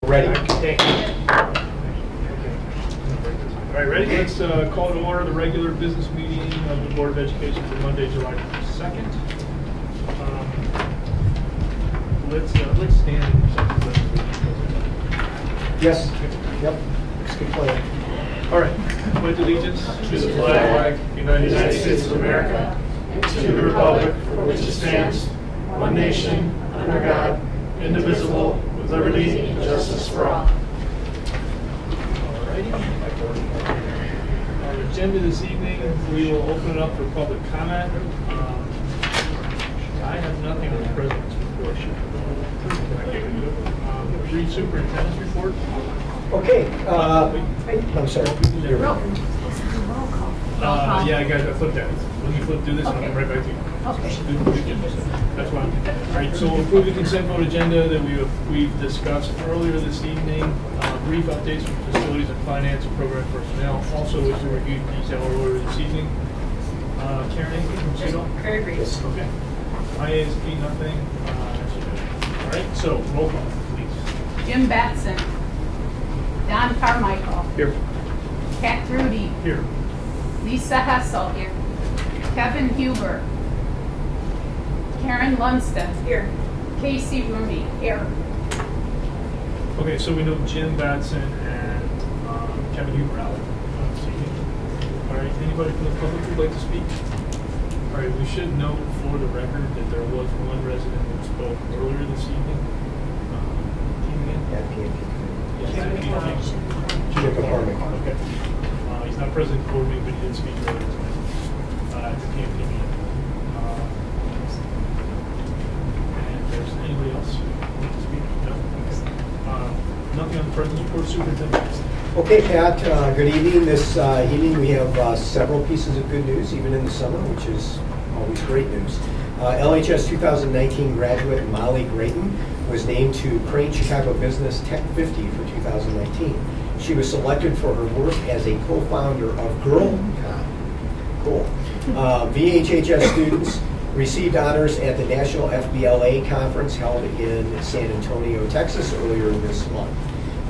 Ready. Thank you. All right, ready? Let's call to order the regular business meeting of the Board of Education for Monday, July 2nd. Let's stand and accept the pledge. Yes. Yep. It's a good plan. All right. Pledge allegiance to the flag of the United States of America, and to the republic for which it stands, one nation, under God, indivisible, with liberty and justice for all. All righty. Our agenda this evening, we will open it up for public comment. I have nothing on the president's report. Read superintendent's report. Okay. I'm sorry. You're right. Yeah, guys, I flipped that. When you flip through this, I'll come right back to you. Okay. That's fine. All right, so we'll approve the consent vote agenda that we've discussed earlier this evening. Brief updates from facilities and finance and program personnel. Also, which we reviewed detail earlier this evening. Karen, anything from CEDO? Very brief. Okay. IASP, nothing. All right, so roll call, please. Jim Batson. Don Carmichael. Here. Kat Rudy. Here. Lisa Hessel. Here. Kevin Huber. Karen Lunston. Here. Casey Rooney. Here. Okay, so we know Jim Batson and Kevin Huber out. All right, anybody from the public who'd like to speak? All right, we should note for the record that there was one resident who spoke earlier this evening. At PNP. Jim McCormick. Okay. He's not present for me, but he did speak earlier tonight at the PNP meeting. And if there's anybody else who wants to speak? No? Okay. Nothing on the president's report, superintendent. Okay, Pat, good evening. This evening we have several pieces of good news, even in the summer, which is always great news. LHS 2019 graduate Molly Grayton was named to Crane Chicago Business Tech 50 for 2019. She was selected for her work as a co-founder of GirlCon. Cool. VHHS students received honors at the National FBLA Conference held in San Antonio, Texas earlier this month.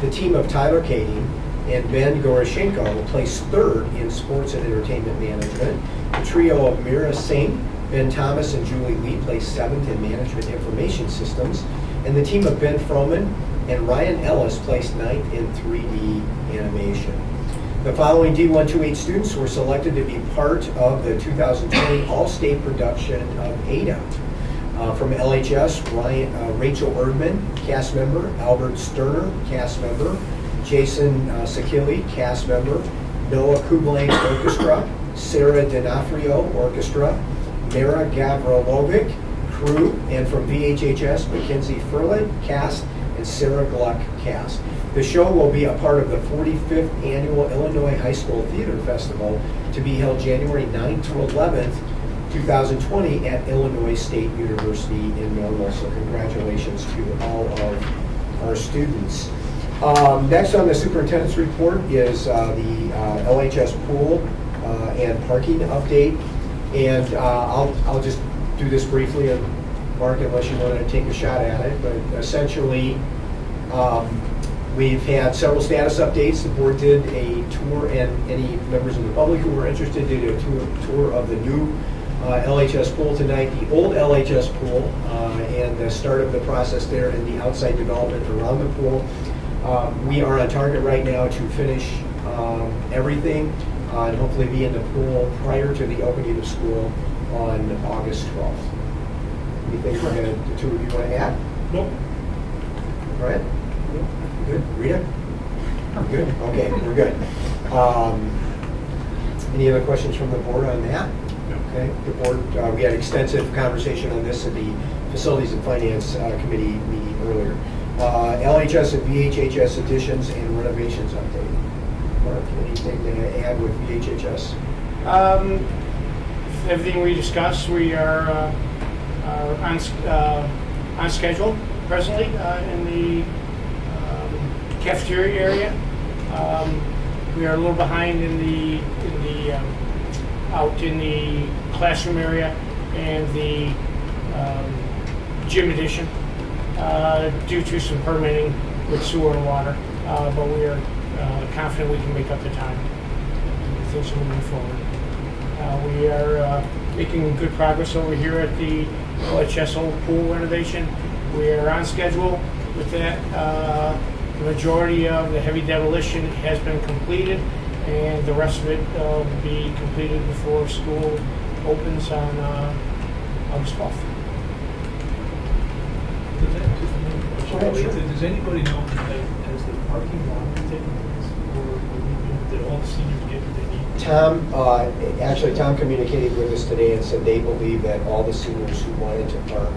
The team of Tyler Kading and Ben Goroshenko placed third in sports and entertainment management. The trio of Mira Singh, Ben Thomas, and Julie Lee placed seventh in management information systems. And the team of Ben Froman and Ryan Ellis placed ninth in 3D animation. The following D128 students were selected to be part of the 2020 All-State production of Ada. From LHS, Rachel Erdman, cast member, Albert Sterner, cast member, Jason Sakili, cast member, Noah Kublank's orchestra, Sarah D'Onofrio, orchestra, Mara Gavrilovic, crew, and from VHHS, Mackenzie Furlan, cast, and Sarah Gluck, cast. The show will be a part of the 45th Annual Illinois High School Theater Festival to be held January 9th to 11th, 2020 at Illinois State University in Normal. So congratulations to all of our students. Next on the superintendent's report is the LHS pool and parking update. And I'll just do this briefly, and Mark, unless you want to take a shot at it. But essentially, we've had several status updates. The board did a tour, and any members of the public who were interested did a tour of the new LHS pool tonight, the old LHS pool, and the start of the process there and the outside development around the pool. We are on target right now to finish everything and hopefully be in the pool prior to the opening of school on August 12th. Anything the two of you want to add? Nope. Right? Good. Rita? Good. Okay, we're good. Any other questions from the board on that? Okay. The board, we had extensive conversation on this at the Facilities and Finance Committee meeting earlier. LHS and VHHS additions and renovations update. Mark, anything to add with VHHS? Everything we discussed, we are on schedule presently in the cafeteria area. We are a little behind in the out in the classroom area and the gym addition due to some permitting with sewer and water, but we are confident we can make up the time. Things are moving forward. We are making good progress over here at the LHS old pool renovation. We are on schedule with that. The majority of the heavy demolition has been completed, and the rest of it will be completed before school opens on August 12th. Does anybody know, has the parking lot taken place, or did all the seniors get what they need? Tom communicated with us today and said they believe that all the seniors who wanted to park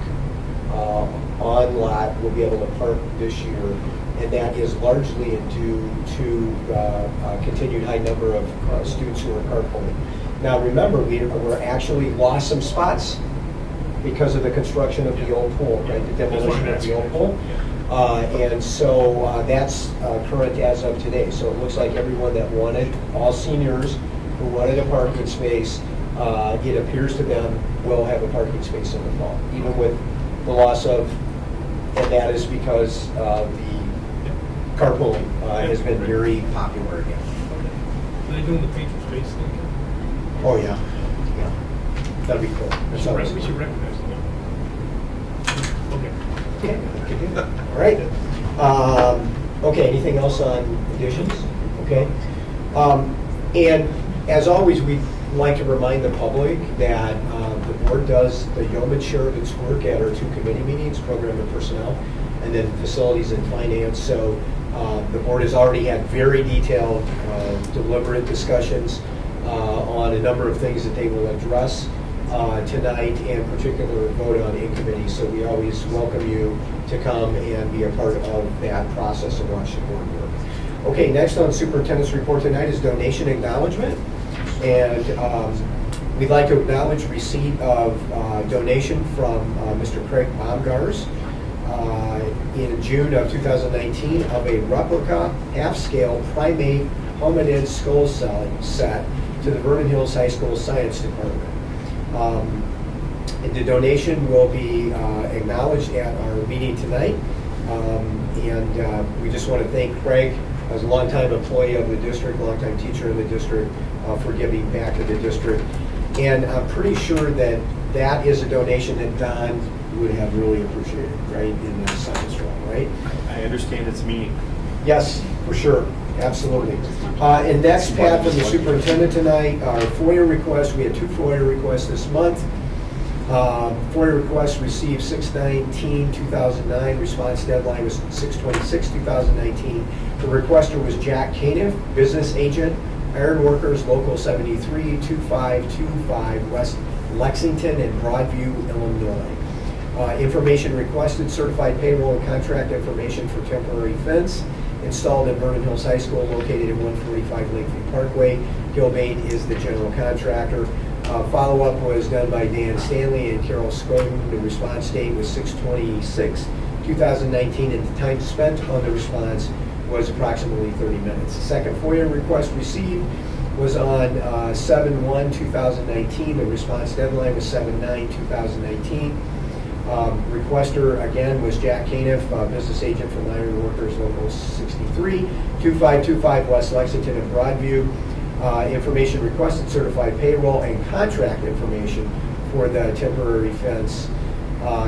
on lot will be able to park this year, and that is largely due to continued high number of students who are carpooling. Now, remember, we're actually lost some spots because of the construction of the old pool, right? The demolition of the old pool. And so that's current as of today. So it looks like everyone that wanted, all seniors who wanted a parking space, it appears to them will have a parking space in the fall, even with the loss of, and that is because the carpooling has been very popular again. Are they doing the paint for space thing? Oh, yeah. Yeah. That'd be cool. That's always We should recognize them. Okay. All right. Okay, anything else on additions? Okay. And as always, we'd like to remind the public that the board does the yeoman's share of its work at our 2 committee meetings, program and personnel, and then facilities and finance. So the board has already had very detailed, deliberate discussions on a number of things that they will address tonight, and particular vote on in committee. So we always welcome you to come and be a part of that process and watch the board work. Okay, next on superintendent's report tonight is donation acknowledgement, and we'd like to acknowledge receipt of donation from Mr. Craig Baumgars in June of 2019 of a replica half-scale primate hominid skull set to the Vernon Hills High School Science Department. The donation will be acknowledged at our meeting tonight, and we just want to thank Craig, as a longtime employee of the district, longtime teacher in the district, for giving back to the district. And I'm pretty sure that that is a donation that Don would have really appreciated, right, in the science realm, right? I understand its meaning. Yes, for sure, absolutely. And next, Pat, from the superintendent tonight, our FOIA requests. We had 2 FOIA requests this month. FOIA requests received 6/19/2009. Response deadline was 6/26/2019. The requester was Jack Caniff, business agent, Iron Workers, Local 73, 2525 West Lexington in Broadview, Illinois. Information requested: certified payroll and contract information for temporary fence installed at Vernon Hills High School located at 145 Lakeview Parkway. Gilbane is the general contractor. Follow-up was done by Dan Stanley and Carol Scoden. The response date was 6/26/2019, and the time spent on the response was approximately 30 minutes. The second FOIA request received was on 7/1/2019. The response deadline was 7/9/2019. Requester, again, was Jack Caniff, business agent from Iron Workers, Local 63, 2525 West Lexington in Broadview. Information requested: certified payroll and contract information for the temporary fence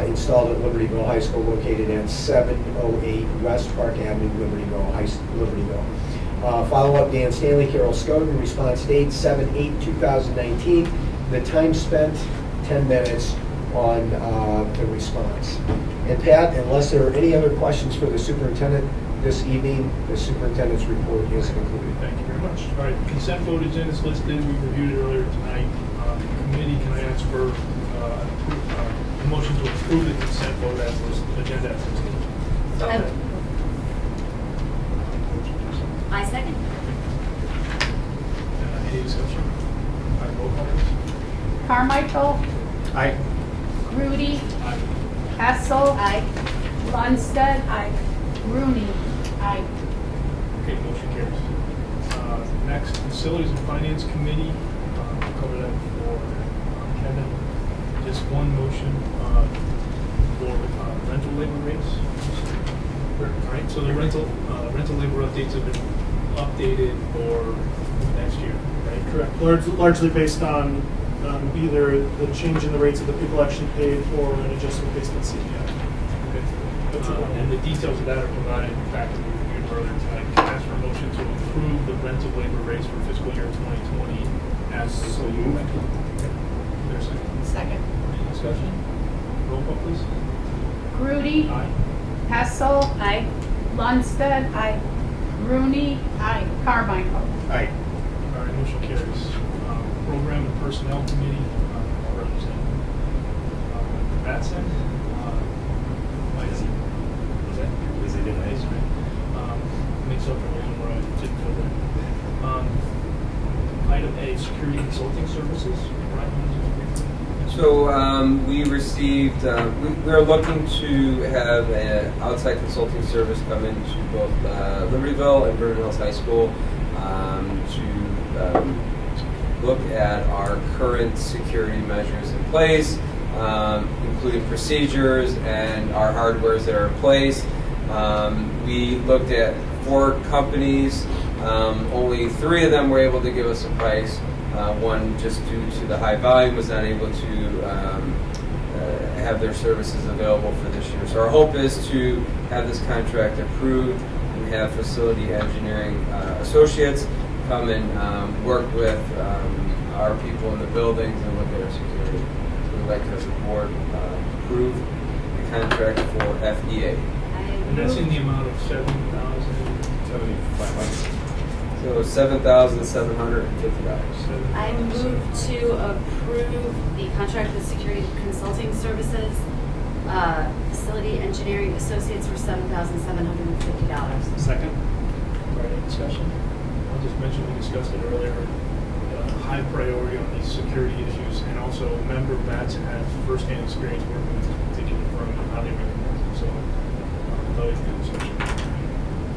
installed at Libertyville High School located at 708 West Park Avenue, Libertyville. Follow-up: Dan Stanley, Carol Scoden. Response date 7/8/2019. The time spent 10 minutes on the response. And Pat, unless there are any other questions for the superintendent this evening, the superintendent's report is concluded. Thank you very much. All right, consent vote is in, it's listed, we reviewed it earlier tonight. Committee, can I ask for a motion to approve the consent vote as listed, agenda as listed? I second. Any discussion? All right, roll call please. Carmichael, Aye. Grudy, Aye. Hessel, Aye. Lundstedt, Rooney. Aye. Okay, motion carries. Next, Facilities and Finance Committee, we'll cover that for Kevin. Just one motion for rental labor rates. All right, so the rental labor updates have been updated for next year, right? Correct. Largely based on either the change in the rates that the people actually paid or an adjustment based on CPI. Okay. And the details of that are provided in the packet we reviewed earlier tonight. Can I ask for a motion to approve the rental labor rates for fiscal year 2020 as So moved. There's a second. Second. Any discussion? Roll call, please. Grudy. Aye. Hessel. Aye. Lundstedt. Aye. Rooney. Aye. Carmichael. Aye. All right, motion carries. Program and Personnel Committee, Representative Batson. Is it in Nice, ice? right? Makes up for the one where I didn't fill in. Item A, Security Consulting Services. Brian, you want to So we received, we're looking to have an outside consulting service come into both Libertyville and Vernon Hills High School to look at our current security measures in place, including procedures and our hardwares that are in place. We looked at 4 companies. Only 3 of them were able to give us a price. One, just due to the high volume, was not able to have their services available for this year. So our hope is to have this contract approved and have Facility Engineering Associates come and work with our people in the buildings and look at our security. So we'd like to, as a board, approve the contract for FEA. And that's in the amount of $7,000. 7,500. So $7,750. I move to approve the contract with Security Consulting Services, Facility Engineering Associates for $7,750. Second? All right, any discussion? I'll just mention, we discussed it earlier, high priority on these security issues, and also member Batson has firsthand experience working with this particular firm and how they recommend it, so always good discussion.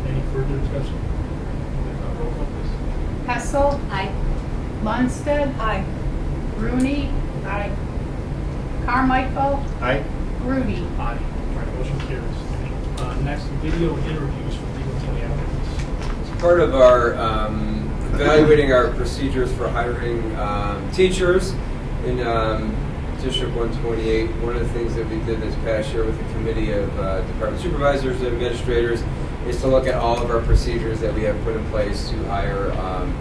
Any further discussion? If not, roll call, please. Hessel. Aye. Lundstedt. Aye. Rooney. Aye. Carmichael. Aye. Grudy. Aye. All right, motion carries. Next, video interviews for D128 applicants. As part of our evaluating our procedures for hiring teachers in District 128, one of the things that we did this past year with the committee of department supervisors and administrators is to look at all of our procedures that we have put in place to hire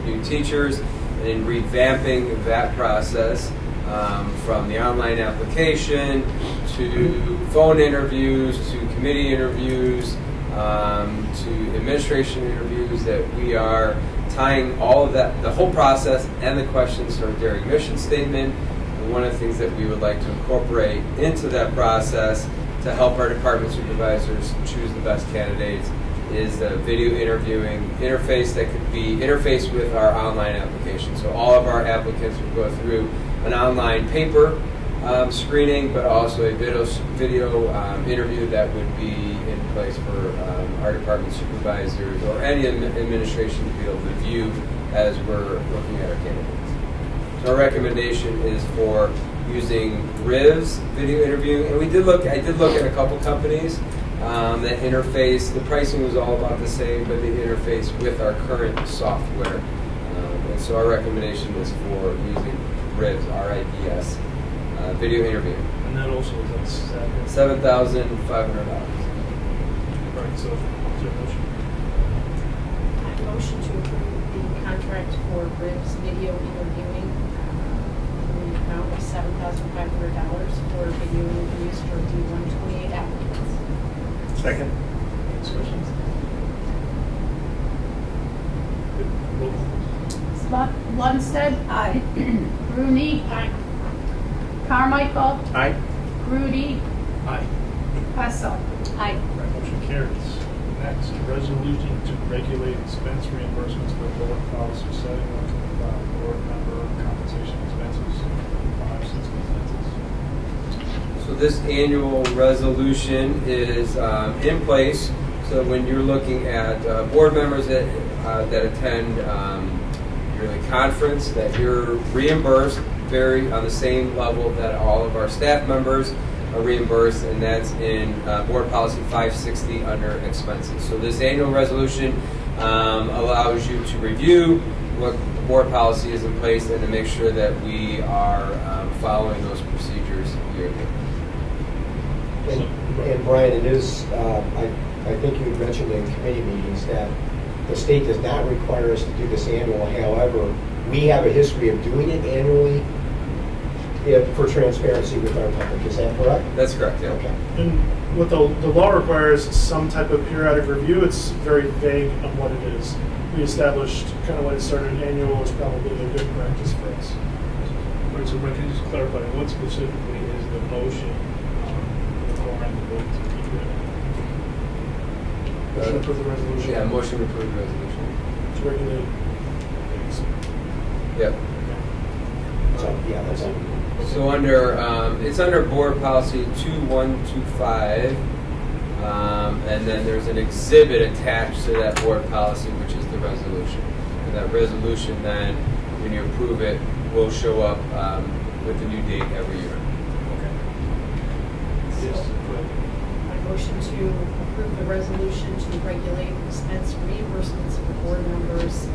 new teachers, and in revamping that process from the online application to phone interviews to committee interviews to administration interviews, that we are tying all of that, the whole process and the questions to our daring mission statement. And one of the things that we would like to incorporate into that process to help our department supervisors choose the best candidates is the video interviewing interface that could be interfaced with our online application. So all of our applicants would go through an online paper screening, but also a video interview that would be in place for our department supervisors or any administration to be able to view as we're looking at our candidates. So our recommendation is for using Riv's video interviewing, and I did look at a couple companies that interface. The pricing was all about the same, but they interface with our current software. And so our recommendation is for using Riv's, R-I-V-S, video interview. And that also is at $7,500. Right, so is there a motion? I motion to approve the contract for Ribs video interviewing in the amount of $7,500 for video interviews for D128 applicants. Second? Any discussions? Good. Roll call, please. Lundstedt. Aye. Rooney. Aye. Carmichael. Aye. Grudy. Aye. Hessel. Aye. Right, motion carries. Next, resolution to regulate expense reimbursements for board policy 7125, board member compensation expenses, 560 expenses. So this annual resolution is in place. So when you're looking at board members that attend yearly conference, that you're reimbursed very on the same level that all of our staff members reimbursed, and that's in Board Policy 560 under expenses. So this annual resolution allows you to review what board policy is in place and to make sure that we are following those procedures yearly. And Brian, it is, I think you had mentioned in committee meetings that the state does not require us to do this annual. However, we have a history of doing it annually for transparency with our public. Is that correct? That's correct, yeah. Okay. And what the law requires is some type of periodic review. It's very vague on what it is. We established kind of when it started annual is probably a good practice for us. All right, so Brent, can you just clarify, what specifically is the motion requiring the vote to keep it? Motion to approve the resolution. Yeah, motion to approve the resolution. To regulate things. Yep. So, yeah, that's it. So under, it's under Board Policy 2125, and then there's an exhibit attached to that board policy, which is the resolution. And that resolution then, when you approve it, will show up with the new date every year. Yes, go ahead. I motion to approve the resolution to regulate expense reimbursements for board members.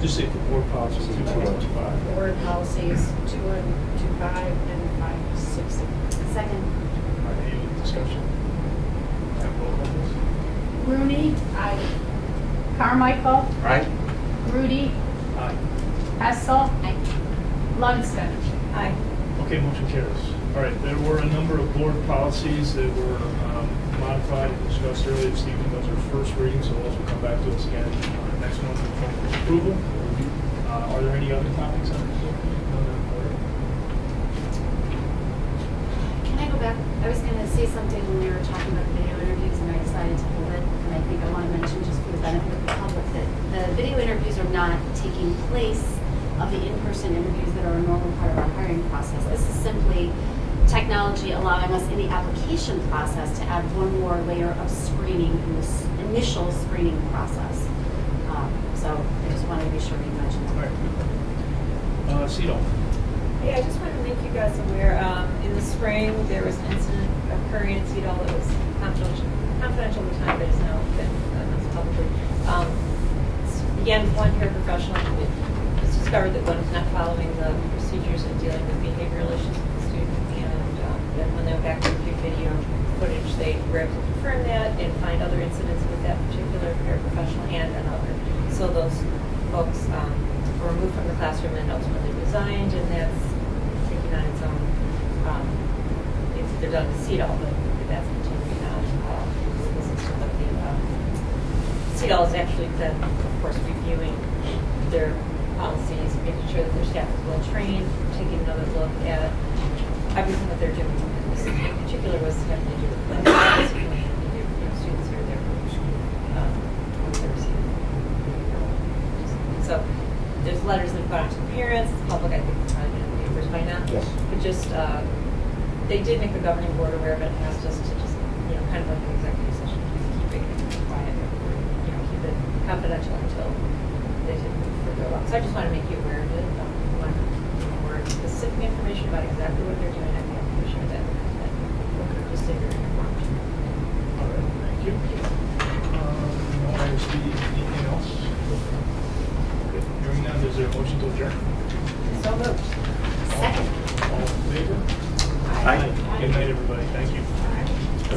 Just say the board policy 2125. Board policies 2125 and 560. Second. All right, any discussion? Have roll call, please. Rooney. Aye. Carmichael. Aye. Rudy. Aye. Hessel. Aye. Lunston. Aye. Okay, motion carries. All right, there were a number of board policies that were modified and discussed earlier this evening. Those are first readings, so those will come back to us again next month for approval. Are there any other topics on this? Can I go back? I was going to say something when we were talking about the video interviews, and I decided to hold it. And I think I want to mention, just for the benefit of the public, that the video interviews are not taking place of the in-person interviews that are a normal part of our hiring process. This is simply technology allowing us in the application process to add one more layer of screening in this initial screening process. So I just wanted to be sure you mentioned All that. right. Cito. Yeah, I just wanted to make you guys aware, in the spring, there was an incident occurring at CEDAW that was confidential at the time, but is now been announced publicly. Again, one paraprofessional, it was discovered that one was not following the procedures in dealing with behavioral issues with the student, and then when they went back to review video footage, they were able to confirm that and find other incidents with that particular paraprofessional and another. So those folks were removed from the classroom and ultimately resigned, and that's taking on its own. They're done with CEDAW, but that's continuing on the system of the CEDAW is actually then, of course, reviewing their policies, making sure that their staff is well trained, taking another look at everything that they're doing. This in particular was having to do with class students who are there for so there's letters that have gone out to the parents, the public, I think, it's probably in the papers by now. Yes. But just, they did make the governing board aware of